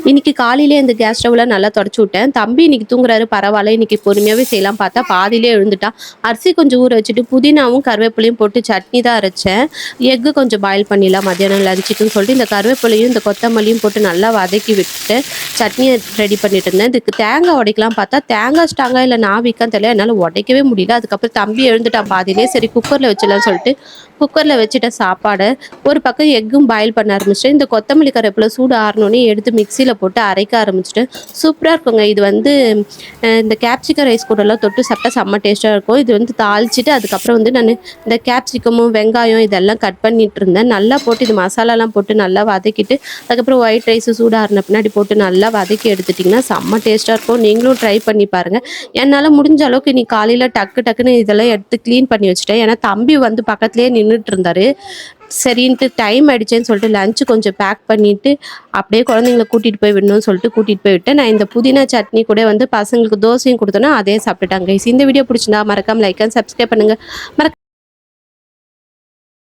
இன்னைக்கு காலையிலே இந்த கேஸ் ஸ்டவ்லாம் நல்லா தொடச்சு விட்டேன். தம்பி இன்னைக்கு தூங்குறாரு பரவாயில்ல. இன்னைக்கு பொறுமையாவே செய்யலாம் பார்த்தா பாதியிலே எழுந்துட்டான். அரிசி கொஞ்சம் ஊற வச்சுட்டு புதினாவும் கருவேப்பிலையும் போட்டு சட்னி தான் அரைச்சேன். எக்கு கொஞ்சம் பாயில் பண்ணிடலாம் மத்தியானம் லஞ்சுக்குன்னு சொல்லிட்டு இந்த கருவேப்பிலையும் இந்த கொத்தமல்லியும் போட்டு நல்லா வதக்கி விட்டுட்டு சட்னியை ரெடி பண்ணிட்டு இருந்தேன். இதுக்கு தேங்காய் உடைக்கலாம் பார்த்தா தேங்காய் ஸ்ட்ராங்கா இல்லை நான் வீக்கான்னு தெரியல. என்னால் உடைக்கவே முடியல. அதுக்கப்புறம் தம்பி எழுந்துட்டான் பாதியிலே. சரி குக்கரில் வச்சிடலாம்னு சொல்லிட்டு குக்கரில் வச்சுட்ட சாப்பாடை ஒரு பக்கம் எக்கும் பாயில் பண்ண ஆரம்பிச்சிட்டேன். இந்த கொத்தமல்லி கருவேப்பிலை சூடு ஆறணுன்னே எடுத்து மிக்சியில் போட்டு அரைக்க ஆரம்பிச்சிட்டேன். சூப்பராக இருக்குங்க. இது வந்து இந்த கேப்சிகம் ரைஸ் கூடலாம் தொட்டு சாப்பிட்டா செம்ம டேஸ்ட்டாக இருக்கும். இது வந்து தாளிச்சிட்டு அதுக்கப்புறம் வந்து நான் இந்த கேப்சிகமும் வெங்காயம் இதெல்லாம் கட் பண்ணிட்டு இருந்தேன். நல்லா போட்டு இது மசாலாலாம் போட்டு நல்லா வதக்கிட்டு அதுக்கப்புறம் ஒயிட் ரைஸு சூடாறின பின்னாடி போட்டு நல்லா வதக்கி எடுத்துட்டிங்கன்னா செம்ம டேஸ்ட்டாக இருக்கும். நீங்களும் ட்ரை பண்ணி பாருங்கள். என்னால் முடிஞ்ச அளவுக்கு இன்னைக்கு காலையில் டக்குன்னு இதெல்லாம் எடுத்து க்ளீன் பண்ணி வச்சுட்டேன். ஏன்னா தம்பி வந்து பக்கத்துலேயே நின்றுட்டு இருந்தார். சரின்ட்டு டைம் ஆயிடுச்சேன்னு சொல்லிட்டு லஞ்சு கொஞ்சம் பேக் பண்ணிட்டு அப்படியே குழந்தைங்கள கூட்டிகிட்டு போய் விடணும்னு சொல்லிட்டு கூட்டிகிட்டு போய் விட்டேன். நான் இந்த புதினா சட்னி கூட வந்து பசங்களுக்கு தோசையும் கொடுத்தேன்னா அதே சாப்பிட்டுட்டாங்க. இந்த வீடியோ பிடிச்சிருந்தா மறக்காம லைக் அண்ட் சப்ஸ்கிரைப் பண்ணுங்கள்.